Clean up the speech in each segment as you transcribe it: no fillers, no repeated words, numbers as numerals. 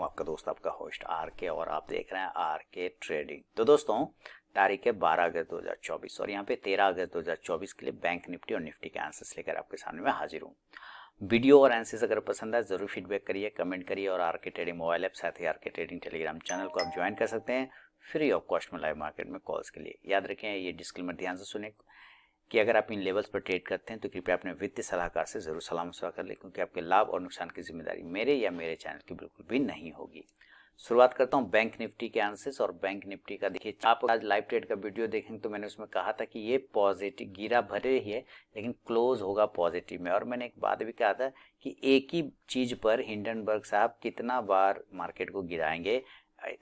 आपका दोस्त आपका होस्ट आर के और आप देख रहे हैं आर के ट्रेडिंग। तो दोस्तों तारीख है 12 अगस्त 2024 और यहाँ पे 13 अगस्त 2024 के लिए बैंक निफ्टी और निफ्टी के आंसर्स लेकर आपके सामने मैं हाजिर हूँ। वीडियो और आंसर्स अगर पसंद आए जरूर फीडबैक करिए, कमेंट करिए और आर के ट्रेडिंग मोबाइल ऐप साथ ही आर के ट्रेडिंग टेलीग्राम चैनल को आप ज्वाइन कर सकते हैं फ्री ऑफ कॉस्ट में लाइव मार्केट में कॉल्स के लिए। याद रखें ये डिस्क्लेमर ध्यान से सुने कि अगर आप इन लेवल्स पर ट्रेड करते हैं तो कृपया अपने वित्तीय सलाहकार से जरूर सलाह मशवरा कर लें, क्योंकि आपके लाभ और नुकसान की जिम्मेदारी मेरे या मेरे चैनल की बिल्कुल भी नहीं होगी। शुरुआत करता हूं बैंक निफ्टी के आंसर्स और बैंक निफ्टी का। देखिए आप आज लाइव ट्रेड का वीडियो देखेंगे तो मैंने उसमें कहा था कि ये पॉजिटिव गिरा भरे ही है लेकिन क्लोज होगा पॉजिटिव में। और मैंने एक बात भी कहा था कि एक ही चीज पर हिंडनबर्ग साहब कितना बार मार्केट को गिराएंगे।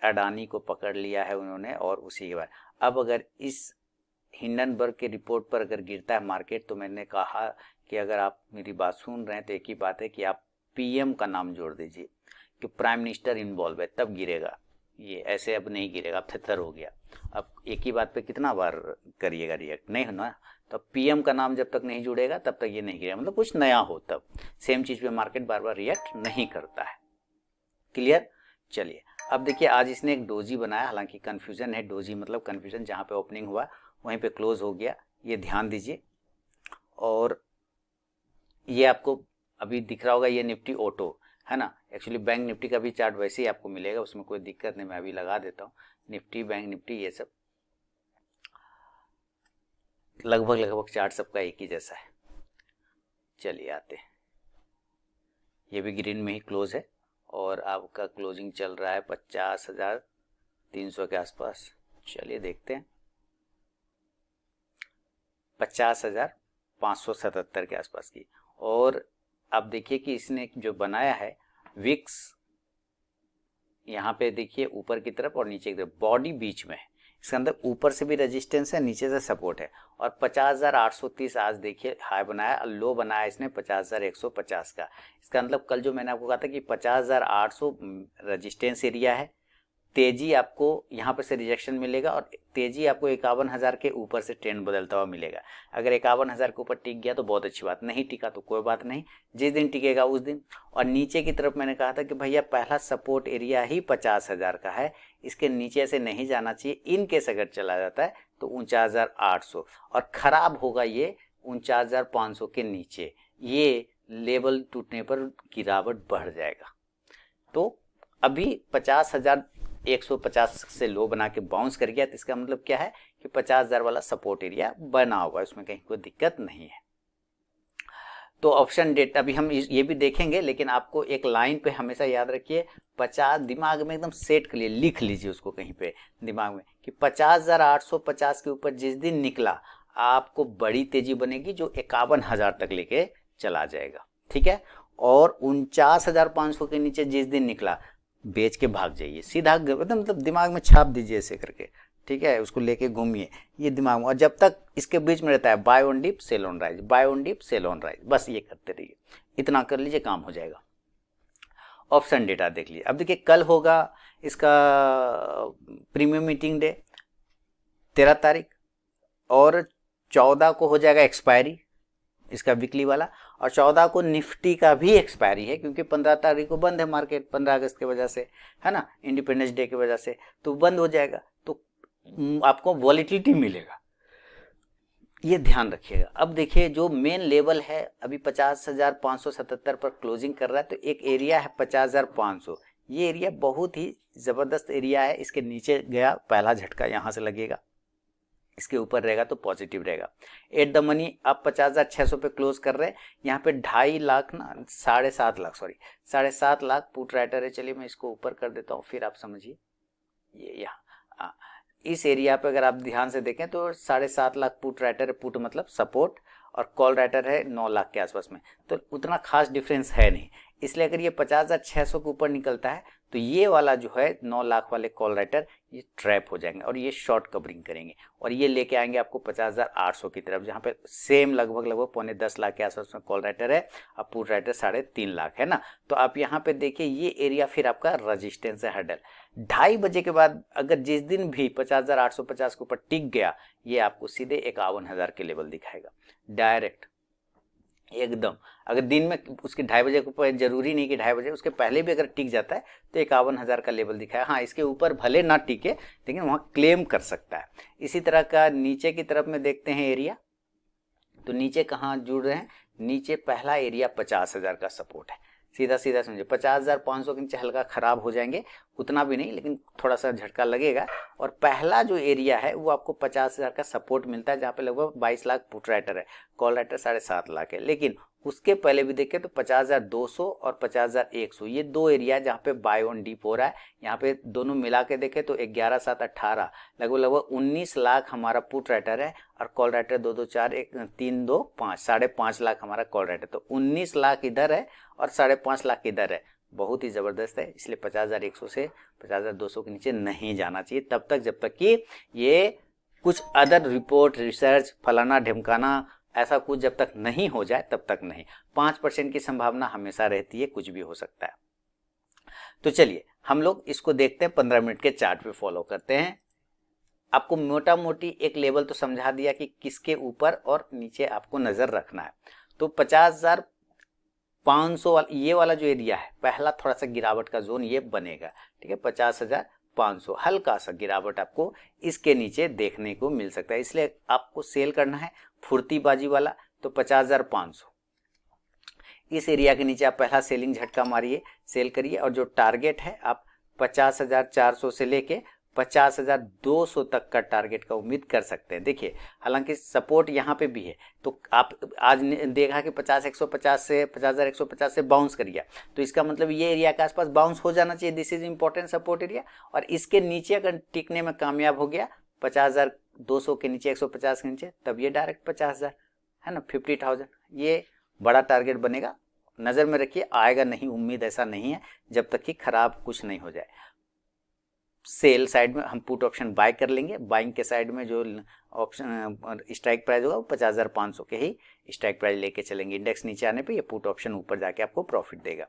अडानी को पकड़ लिया है उन्होंने और उसी के बाद अब अगर इस हिंडनबर्ग के रिपोर्ट पर अगर गिरता है मार्केट तो मैंने कहा कि अगर आप मेरी बात सुन रहे हैं तो एक ही बात है कि आप पीएम का नाम जोड़ दीजिए कि प्राइम मिनिस्टर इन्वॉल्व है, तब गिरेगा। ये ऐसे अब नहीं गिरेगा, अब थितर हो गया। अब एक ही बात पे कितना बार करिएगा रिएक्ट, नहीं होना। तो पीएम का नाम जब तक नहीं जुड़ेगा तब तक ये नहीं गिरेगा, मतलब कुछ नया हो तब। सेम चीज पे मार्केट बार बार रिएक्ट नहीं करता है। क्लियर? चलिए अब देखिए आज इसने एक डोजी बनाया, हालांकि कंफ्यूजन है। डोजी मतलब कंफ्यूजन, जहां पे ओपनिंग हुआ वहीं पे क्लोज हो गया, ये ध्यान दीजिए। और ये आपको अभी दिख रहा होगा, ये निफ्टी ऑटो है ना। एक्चुअली बैंक निफ्टी का भी चार्ट वैसे ही आपको मिलेगा, उसमें कोई दिक्कत नहीं, मैं अभी लगा देता हूँ। निफ्टी बैंक निफ्टी ये सब लगभग चार्ट सबका एक ही जैसा है। चलिए आते हैं, ये भी ग्रीन में ही क्लोज है और आपका क्लोजिंग चल रहा है 50,300 के आसपास। चलिए देखते हैं 50,577 के आसपास की। और अब देखिए कि इसने जो बनाया है विक्स, यहाँ पे देखिए ऊपर की तरफ और नीचे की तरफ बॉडी बीच में है। इसके अंदर ऊपर से भी रेजिस्टेंस है, नीचे से सपोर्ट है। और 50,830 आज देखिए हाई बनाया, लो बनाया इसने 50,150 का। इसका मतलब कल जो मैंने आपको कहा था कि 50,800 रेजिस्टेंस एरिया है। तेजी आपको यहाँ पर से रिजेक्शन मिलेगा और तेजी आपको 51,000 के ऊपर से ट्रेंड बदलता हुआ मिलेगा। अगर 51,000 के ऊपर टिक गया तो बहुत अच्छी बात, नहीं टिका तो कोई बात नहीं, जिस दिन टिकेगा उस दिन। और नीचे की तरफ मैंने कहा था कि भैया पहला सपोर्ट एरिया ही 50,000 का है, इसके नीचे से नहीं जाना चाहिए। इनकेस अगर चला जाता है तो 49,800 और खराब होगा ये 49,500 के नीचे। ये लेवल टूटने पर गिरावट बढ़ जाएगा। तो अभी 50,150 से लो बना के बाउंस कर गया, तो इसका मतलब क्या है कि 50,000 वाला सपोर्ट एरिया बना हुआ है, उसमें कहीं कोई दिक्कत नहीं है। तो ऑप्शन डेट अभी हम ये भी देखेंगे, लेकिन आपको एक लाइन पे हमेशा याद रखिए 50, दिमाग में एकदम सेट कर लिए, लिख लीजिए उसको कहीं पे दिमाग में कि 50,850 के ऊपर जिस दिन निकला आपको बड़ी तेजी बनेगी जो 51,000 तक लेके चला जाएगा। ठीक है। और 49,500 के नीचे जिस दिन निकला बेच के भाग जाइए, सीधा मतलब दिमाग में छाप दीजिए ऐसे करके। ठीक है, उसको लेके घूमिए ये दिमाग में। और जब तक इसके बीच में रहता है buy on dip sell on rise, buy on dip sell on rise, बस ये करते रहिए। इतना कर लीजिए काम हो जाएगा। ऑप्शन डेटा देख लीजिए। अब देखिए कल होगा इसका प्रीमियम मीटिंग डे 13 तारीख और 14 को हो जाएगा एक्सपायरी इसका वीकली वाला, और 14 को निफ्टी का भी एक्सपायरी है, क्योंकि 15 तारीख को बंद है मार्केट, 15 अगस्त की वजह से, है ना, इंडिपेंडेंस डे की वजह से, तो बंद हो जाएगा। तो आपको वॉलिटिलिटी मिलेगा, ये ध्यान रखिएगा। अब देखिए जो मेन लेवल है अभी 50,577 पर क्लोजिंग कर रहा है, तो एक एरिया है 50,500, ये एरिया बहुत ही जबरदस्त एरिया है। इसके नीचे गया पहला झटका यहाँ से लगेगा, इसके ऊपर रहेगा तो पॉजिटिव रहेगा। एट द मनी आप 50,600 पे क्लोज कर रहे हैं, यहाँ पे 2.5 लाख ना 7.5 lakh, sorry 7.5 lakh put writer है। चलिए मैं इसको ऊपर कर देता हूँ, फिर आप समझिए। ये यहाँ इस एरिया पे अगर आप ध्यान से देखें तो 7.5 लाख पुट राइटर है, पुट मतलब सपोर्ट, और कॉल राइटर है 9 लाख के आसपास में, तो उतना खास डिफरेंस है नहीं। इसलिए अगर ये 50,600 के ऊपर निकलता है तो ये वाला जो है 9 लाख वाले कॉल राइटर ये ट्रैप हो जाएंगे और ये शॉर्ट कवरिंग करेंगे और ये लेके आएंगे आपको 50,800 की तरफ, जहाँ पे सेम लगभग 9.5 लाख के आसपास में कॉल राइटर है और पुट राइटर 3.5 लाख है ना। तो आप यहाँ पे देखिए ये एरिया फिर आपका रजिस्टेंस है, हर्डल। 2:30 बजे के बाद अगर जिस दिन भी 50,850 के ऊपर टिक गया, ये आपको सीधे 51,000 के लेवल दिखाएगा डायरेक्ट। एकदम। अगर दिन में उसके 2:30 बजे को, जरूरी नहीं कि 2:30 बजे, उसके पहले भी अगर टिक जाता है तो 51,000 का लेवल दिखाया। हाँ, इसके ऊपर भले ना टिके लेकिन वहां क्लेम कर सकता है। इसी तरह का नीचे की तरफ में देखते हैं एरिया, तो नीचे कहाँ जुड़ रहे हैं, नीचे पहला एरिया 50,000 का सपोर्ट है। सीधा सीधा समझे 50,500 के नीचे हल्का खराब हो जाएंगे, उतना भी नहीं लेकिन थोड़ा सा झटका लगेगा। और पहला जो एरिया है वो आपको 50,000 का सपोर्ट मिलता है, जहाँ पे लगभग 22 लाख पुट राइटर है, कॉल राइटर 7.5 लाख है। लेकिन उसके पहले भी देखें तो 50,200 और 50,100 ये दो एरिया जहाँ पे बाय ऑन डीप हो रहा है। यहाँ पे दोनों मिला के देखें तो 11,718 लगभग 19 लाख हमारा पुट राइटर है, और कॉल राइटर 224 3 2 5 5.5 लाख हमारा कॉल राइटर। तो 19 लाख इधर है और 5.5 लाख इधर है, बहुत ही जबरदस्त है। इसलिए 50,100 से 50,200 के नीचे नहीं जाना चाहिए तब तक जब तक कि ये कुछ अदर रिपोर्ट, रिसर्च, फलाना ढिमकाना ऐसा कुछ जब तक नहीं हो जाए तब तक नहीं। 5% की संभावना हमेशा रहती है, कुछ भी हो सकता है। तो चलिए हम लोग इसको देखते हैं, 15 मिनट के चार्ट पे फॉलो करते हैं। आपको मोटा मोटी एक लेवल तो समझा दिया कि किसके ऊपर और नीचे आपको नजर रखना है। तो 50,500 ये वाला जो एरिया है, पहला थोड़ा सा गिरावट का जोन ये बनेगा, ठीक है। 50,500 हल्का सा गिरावट आपको इसके नीचे देखने को मिल सकता है, इसलिए आपको सेल करना है फुर्तीबाजी वाला। तो 50,500 इस एरिया के नीचे आप पहला सेलिंग झटका मारिए, सेल करिए, और जो टारगेट है आप 50,400 से लेके 50,200 तक का टारगेट का उम्मीद कर सकते हैं। देखिए हालांकि सपोर्ट यहाँ पे भी है, तो आप आज देखा कि 50,150 से 50,150 से बाउंस कर गया, तो इसका मतलब ये एरिया के आसपास बाउंस हो जाना चाहिए। This is important support area. और इसके नीचे अगर टिकने में कामयाब हो गया 50,200 के नीचे, 150 के नीचे, तब ये डायरेक्ट 50,000 है ना, 50,000 ये बड़ा टारगेट बनेगा। नजर में रखिए, आएगा नहीं, उम्मीद ऐसा नहीं है जब तक कि खराब कुछ नहीं हो जाए। सेल साइड में हम पुट ऑप्शन बाय कर लेंगे, बाइंग के साइड में जो ऑप्शन स्ट्राइक प्राइस होगा वो 50,500 के ही स्ट्राइक प्राइस लेके चलेंगे। इंडेक्स नीचे आने पे ये पुट ऑप्शन ऊपर जाके आपको प्रॉफिट देगा।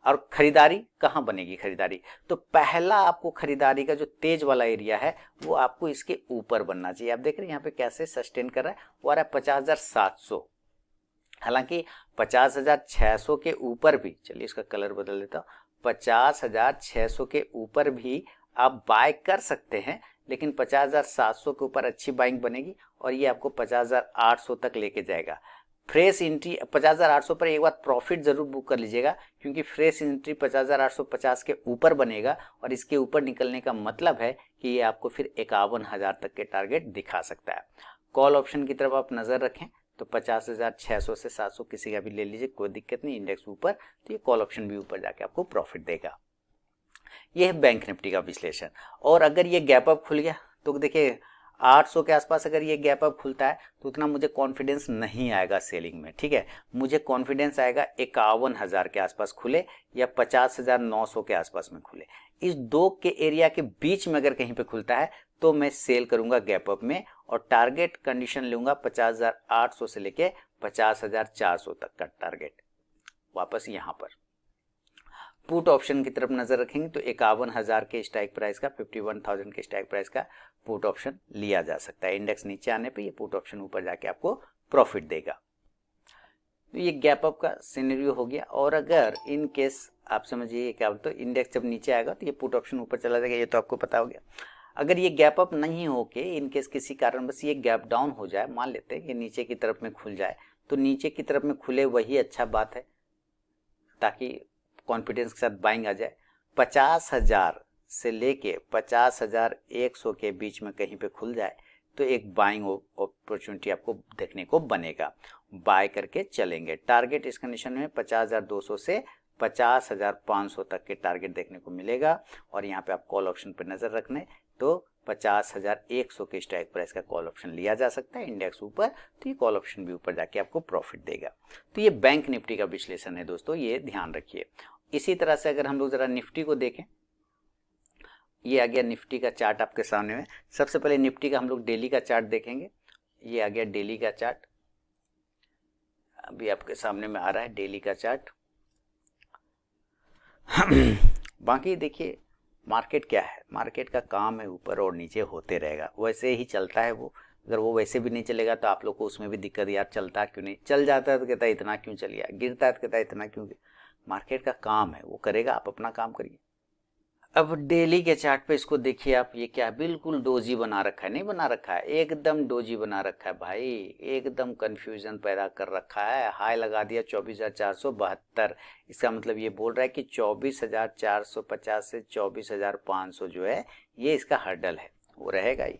और खरीदारी कहाँ बनेगी, खरीदारी तो पहला आपको खरीदारी का जो तेज वाला एरिया है वो आपको इसके ऊपर बनना चाहिए। आप देख रहे हैं यहाँ पे कैसे सस्टेन कर रहा है, वो आ रहा है 50,700। हालांकि 50,600 के ऊपर भी, चलिए इसका कलर बदल देता हूँ, 50,600 के ऊपर भी आप बाय कर सकते हैं, लेकिन 50,700 के ऊपर अच्छी बाइंग बनेगी और ये आपको 50,800 तक लेके जाएगा। फ्रेश एंट्री 50,800 पर एक बार प्रॉफिट जरूर बुक कर लीजिएगा, क्योंकि फ्रेश एंट्री 50,850 के ऊपर बनेगा और इसके ऊपर निकलने का मतलब है कि ये आपको फिर 51,000 तक के टारगेट दिखा सकता है। कॉल ऑप्शन की तरफ आप नजर रखें तो 50,600 से 700 किसी का भी ले लीजिए, कोई दिक्कत नहीं। इंडेक्स ऊपर तो ये कॉल ऑप्शन भी ऊपर जाके आपको प्रॉफिट देगा। ये है बैंक निफ्टी का विश्लेषण। और अगर ये गैप अप खुल गया तो देखिए 800 के आसपास अगर ये गैप अप खुलता है तो उतना मुझे कॉन्फिडेंस नहीं आएगा सेलिंग में, ठीक है। मुझे कॉन्फिडेंस आएगा 51,000 के आसपास खुले या 50,900 के आसपास में खुले। इस दो के एरिया के बीच में अगर कहीं पे खुलता है तो मैं सेल करूंगा गैप अप में, और टारगेट कंडीशन लूंगा 50,800 से लेके 50,400 तक का टारगेट। वापस यहां पर पुट ऑप्शन की तरफ नजर रखेंगे तो 51,000 के स्ट्राइक प्राइस का, 51,000 के स्ट्राइक प्राइस का पुट ऑप्शन लिया जा सकता है। इंडेक्स नीचे आने पे ये पुट ऑप्शन ऊपर जाके आपको प्रॉफिट देगा। तो ये गैप अप का सिनेरियो हो गया। और अगर इन केस आप समझिए क्या बोलते, तो इंडेक्स जब नीचे आएगा तो ये पुट ऑप्शन ऊपर चला जाएगा, ये तो आपको पता हो गया। अगर ये गैप अप नहीं होके इन केस किसी कारण बस ये गैप डाउन हो जाए, मान लेते हैं कि नीचे की तरफ में खुल जाए, तो नीचे की तरफ में खुले वही अच्छा बात है, ताकि कॉन्फिडेंस के साथ बाइंग आ जाए। 50,000 से लेके 50,100 के बीच में कहीं पे खुल जाए तो एक बाइंग अपॉर्चुनिटी आपको देखने को बनेगा, बाय करके चलेंगे। टारगेट इस कंडीशन में 50,200 से 50,500 तक के टारगेट देखने को मिलेगा। और यहाँ पे आप कॉल ऑप्शन पर नजर रखने तो 50,100 के स्ट्राइक प्राइस का कॉल ऑप्शन लिया जा सकता है। इंडेक्स ऊपर तो ये कॉल ऑप्शन भी ऊपर जाके आपको प्रॉफिट देगा। तो ये बैंक निफ्टी का विश्लेषण है दोस्तों, ये ध्यान रखिए। इसी तरह से अगर हम लोग जरा निफ्टी को देखें, ये आ गया निफ्टी का चार्ट आपके सामने में। सबसे पहले निफ्टी का हम लोग डेली का चार्ट देखेंगे। ये आ गया डेली का चार्ट, अभी आपके सामने में आ रहा है डेली का चार्ट। बाकी देखिए मार्केट क्या है, मार्केट का काम है ऊपर और नीचे होते रहेगा, वैसे ही चलता है वो। अगर वो वैसे भी नहीं चलेगा तो आप लोग को उसमें भी दिक्कत, यार चलता क्यों नहीं, चल जाता है तो कहता है इतना क्यों चल गया, गिरता है तो कहता है इतना क्यों। मार्केट का काम है, वो करेगा, आप अपना काम करिए। अब डेली के चार्ट पे इसको देखिए आप, ये क्या बिल्कुल डोजी बना रखा है, नहीं बना रखा है, एकदम डोजी बना रखा है भाई, एकदम कंफ्यूजन पैदा कर रखा है। हाई लगा दिया 24,472, इसका मतलब ये बोल रहा है कि 24,450 से 24,500 जो है ये इसका हर्डल है, वो रहेगा ही।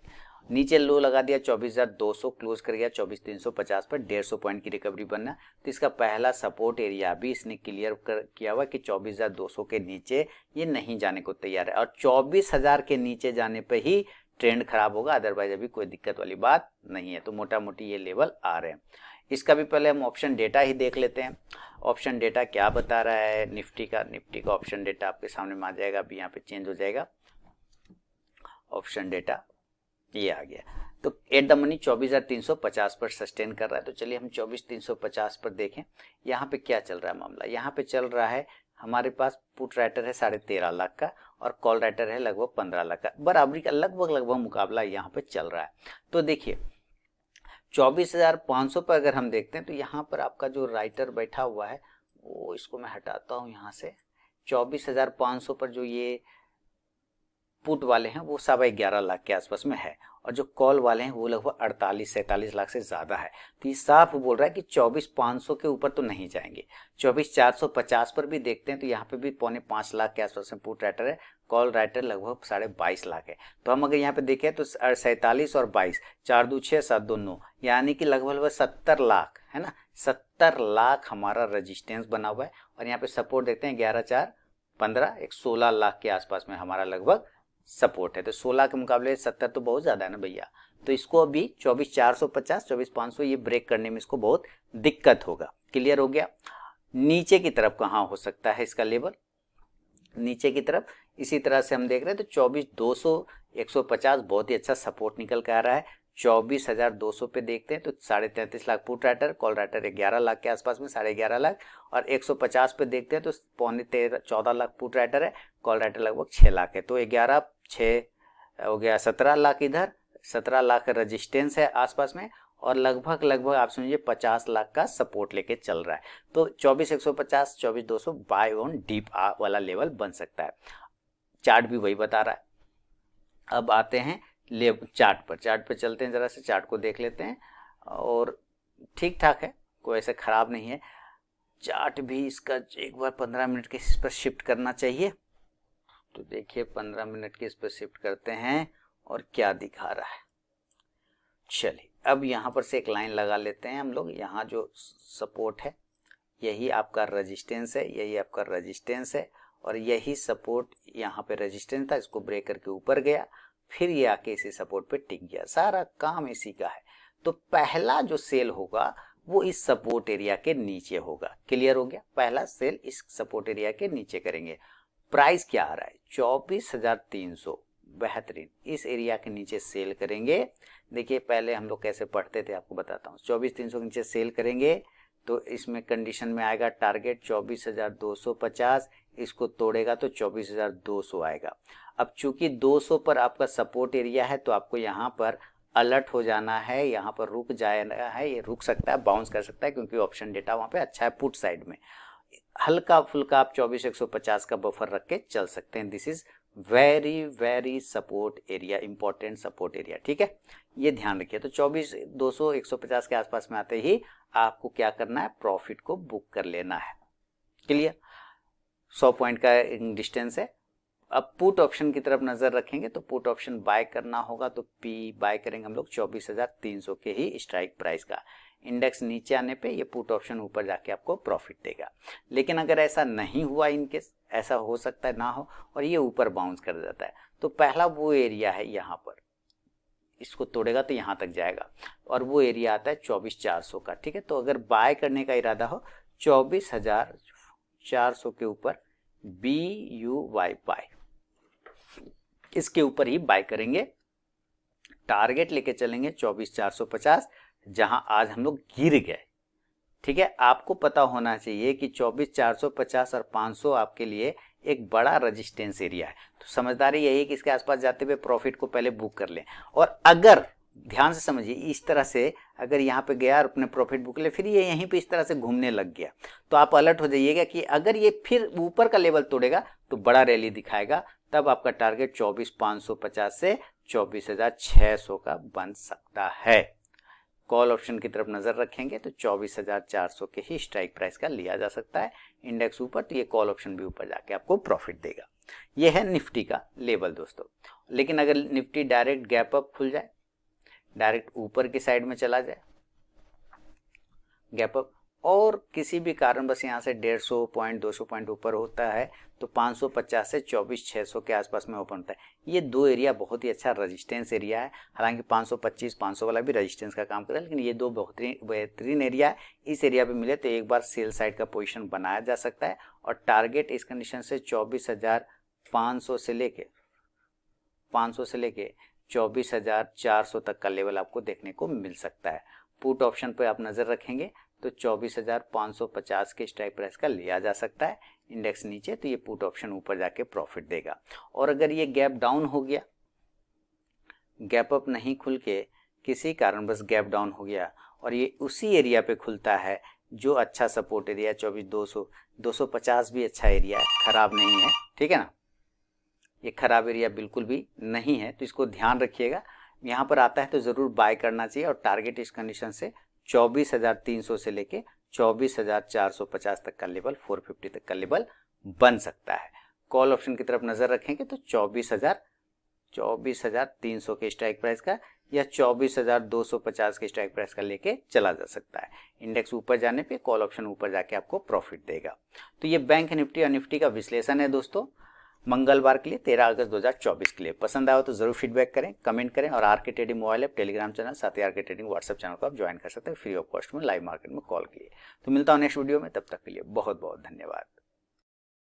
नीचे लो लगा दिया 24,200, क्लोज कर गया 24,350 पर, 150 पॉइंट की रिकवरी बनना। तो इसका पहला सपोर्ट एरिया भी इसने क्लियर किया हुआ कि 24,200 के नीचे ये नहीं जाने को तैयार है, और 24,000 के नीचे जाने पे ही ट्रेंड खराब होगा, अदरवाइज अभी कोई दिक्कत वाली बात नहीं है। तो मोटा मोटी ये लेवल आ रहे हैं। इसका भी पहले हम ऑप्शन डेटा ही देख लेते हैं। ऑप्शन डेटा क्या बता रहा है निफ्टी का ऑप्शन डेटा आपके सामने में आ जाएगा, अभी यहाँ पे चेंज हो जाएगा। ऑप्शन डेटा ये आ गया, तो एट द मनी 24,350 पर सस्टेन कर रहा है। तो चलिए हम 24,350 पर देखें, यहाँ पे क्या चल रहा है मामला। यहाँ पे चल रहा है हमारे पास पुट राइटर है 13.5 लाख का, और कॉल राइटर है लगभग 15 लाख का, बराबरी का लगभग मुकाबला यहाँ पे चल रहा है। तो देखिए 24,500 पर अगर हम देखते हैं तो यहाँ पर आपका जो राइटर बैठा हुआ है वो, इसको मैं हटाता हूँ यहाँ से, 24,500 पर जो ये पुट वाले हैं वो 11.25 लाख के आसपास में है, और जो कॉल वाले हैं वो लगभग 48-47 लाख से ज्यादा है। तो ये साफ बोल रहा है कि 24,500 के ऊपर तो नहीं जाएंगे। 24,450 पर भी देखते हैं तो यहाँ पे भी 4.25 लाख के आसपास में पुट राइटर है, कॉल राइटर लगभग 22.5 लाख है। तो हम अगर यहाँ पे देखें तो 47 और 22, 4 2 6 7 2 9, यानी कि लगभग 70 लाख है ना, 70 लाख हमारा रजिस्टेंस बना हुआ है। और यहाँ पे सपोर्ट देखते हैं 11 4 15, एक 16 लाख के आसपास में हमारा लगभग सपोर्ट है। तो 16 के मुकाबले 70 तो बहुत ज्यादा है ना भैया। तो इसको अभी 24,450 24,500 ये ब्रेक करने में इसको बहुत दिक्कत होगा। क्लियर हो गया। नीचे की तरफ कहाँ हो सकता है इसका लेवल, नीचे की तरफ इसी तरह से हम देख रहे हैं तो 24,200 150 बहुत ही अच्छा सपोर्ट निकल के आ रहा है। 24,200 पे देखते हैं तो 33.5 lakh put writer, call writer 11 lakh के आसपास में 11.5 लाख, और 150 पे देखते हैं तो 14 लाख पुट राइटर है, कॉल राइटर लगभग 6 लाख है। तो 11 6 हो गया 17 लाख, इधर 17 लाख रजिस्टेंस है आसपास में, और लगभग आप समझिए 50 लाख का सपोर्ट लेके चल रहा है। तो 24,150 24,200 बाय ऑन डीप वाला लेवल बन सकता है। चार्ट भी वही बता रहा है। अब आते हैं चार्ट पे चलते हैं, जरा से चार्ट को देख लेते हैं, और ठीक ठाक है, कोई ऐसा खराब नहीं है। चार्ट भी इसका एक बार 15 मिनट के इस पर शिफ्ट करना चाहिए। तो देखिए 15 मिनट के इस पर शिफ्ट करते हैं और क्या दिखा रहा है। चलिए अब यहाँ पर से एक लाइन लगा लेते हैं हम लोग। यहाँ जो सपोर्ट है यही आपका रेजिस्टेंस है, यही आपका रेजिस्टेंस है, और यही सपोर्ट यहाँ पे रेजिस्टेंस था, इसको ब्रेक करके ऊपर गया, फिर ये आके इसी सपोर्ट पे टिक गया। सारा काम इसी का है। तो पहला जो सेल होगा वो इस सपोर्ट एरिया के नीचे होगा। क्लियर हो गया, पहला सेल इस सपोर्ट एरिया के नीचे करेंगे। प्राइस क्या आ रहा है 24,300, बेहतरीन, इस एरिया के नीचे सेल करेंगे। देखिए पहले हम लोग कैसे पढ़ते थे आपको बताता हूँ। 24,300 के नीचे सेल करेंगे तो इसमें कंडीशन में आएगा टारगेट 24,250, इसको तोड़ेगा तो 24,200 आएगा। अब चूंकि 200 पर आपका सपोर्ट एरिया है तो आपको यहाँ पर अलर्ट हो जाना है, यहाँ पर रुक जाना है, ये रुक सकता है, बाउंस कर सकता है, क्योंकि ऑप्शन डेटा वहाँ पे अच्छा है पुट साइड में। हल्का फुल्का आप 24,150 का बफर रख के चल सकते हैं। This is very support area, important support area, ठीक है, ये ध्यान रखिए। तो 24,200 150 के आसपास में आते ही आपको क्या करना है, प्रॉफिट को बुक कर लेना है। क्लियर, 100 पॉइंट का डिस्टेंस है। अब पुट ऑप्शन की तरफ नजर रखेंगे तो पुट ऑप्शन बाय करना होगा तो पी बाय करेंगे हम लोग 24,300 के ही स्ट्राइक प्राइस का। इंडेक्स नीचे आने पे ये पुट ऑप्शन ऊपर जाके आपको प्रॉफिट देगा। लेकिन अगर ऐसा नहीं हुआ, इनकेस ऐसा हो सकता है ना हो और ये ऊपर बाउंस कर जाता है, तो पहला वो एरिया है यहाँ पर, इसको तोड़ेगा तो यहाँ तक जाएगा, और वो एरिया आता है 24,400 का। ठीक है, तो अगर बाय करने का इरादा हो 24,400 के ऊपर BUY बाय, इसके ऊपर ही बाय करेंगे। टारगेट लेके चलेंगे 24,450, जहां आज हम लोग गिर गए। ठीक है, आपको पता होना चाहिए कि 24,450 और 500 आपके लिए एक बड़ा रेजिस्टेंस एरिया है। तो समझदारी यही है कि इसके आसपास जाते हुए प्रॉफिट को पहले बुक कर लें, और अगर ध्यान से समझिए, इस तरह से अगर यहाँ पे गया और अपने प्रॉफिट बुक ले, फिर ये यहीं पे इस तरह से घूमने लग गया, तो आप अलर्ट हो जाइएगा कि अगर ये फिर ऊपर का लेवल तोड़ेगा तो बड़ा रैली दिखाएगा, तब आपका टारगेट 24,550 से 24,600 का बन सकता है। कॉल ऑप्शन की तरफ नजर रखेंगे तो 24,400 के ही स्ट्राइक प्राइस का लिया जा सकता है। इंडेक्स ऊपर तो ये कॉल ऑप्शन भी ऊपर जाके आपको प्रॉफिट देगा। ये है निफ्टी का लेवल दोस्तों। लेकिन अगर निफ्टी डायरेक्ट गैप अप खुल जाए, डायरेक्ट ऊपर की साइड में चला जाए गैप अप, और किसी भी कारण बस यहाँ से 150 पॉइंट 200 पॉइंट ऊपर होता है तो 550 से 24,600 के आसपास में ओपन होता है। ये दो एरिया बहुत ही अच्छा रेजिस्टेंस एरिया है। हालांकि 525 500 वाला भी रेजिस्टेंस का काम कर रहा है, लेकिन ये दो बेहतरीन एरिया है। इस एरिया पे मिले तो एक बार सेल साइड का पोजीशन बनाया जा सकता है, और टारगेट इस कंडीशन से 24,500 से लेके 24,400 तक का लेवल आपको देखने को मिल सकता है। पुट ऑप्शन पे आप नजर रखेंगे तो 24,550 के स्ट्राइक प्राइस का लिया जा सकता है। इंडेक्स नीचे तो ये पुट ऑप्शन ऊपर जाके प्रॉफिट देगा। और अगर ये गैप डाउन हो गया, गैप अप नहीं खुल के किसी कारण बस गैप डाउन हो गया और ये उसी एरिया पे खुलता है जो अच्छा सपोर्ट एरिया 24,200 250 भी अच्छा एरिया है, खराब नहीं है, ठीक है ना। ये खराब एरिया बिल्कुल भी नहीं है, तो इसको ध्यान रखिएगा। यहाँ पर आता है तो जरूर बाय करना चाहिए, और टारगेट इस कंडीशन से 24,300 से लेके 24,450 तक का लेवल, 450 तक का लेवल बन सकता है। कॉल ऑप्शन की तरफ नजर रखेंगे तो 24,300 के स्ट्राइक प्राइस का या 24,250 के स्ट्राइक प्राइस का लेके चला जा सकता है। इंडेक्स ऊपर जाने पे कॉल ऑप्शन ऊपर जाके आपको प्रॉफिट देगा। तो ये बैंक निफ्टी और निफ्टी का विश्लेषण है दोस्तों, मंगलवार के लिए 13 अगस्त 2024 के लिए। पसंद आया तो जरूर फीडबैक करें, कमेंट करें, और आर के trading mobile app, Telegram channel, साथ ही आर के ट्रेडिंग व्हाट्सएप चैनल को आप ज्वाइन कर सकते हैं फ्री ऑफ कॉस्ट में लाइव मार्केट में कॉल के लिए। तो मिलता हूं नेक्स्ट वीडियो में, तब तक के लिए बहुत बहुत धन्यवाद।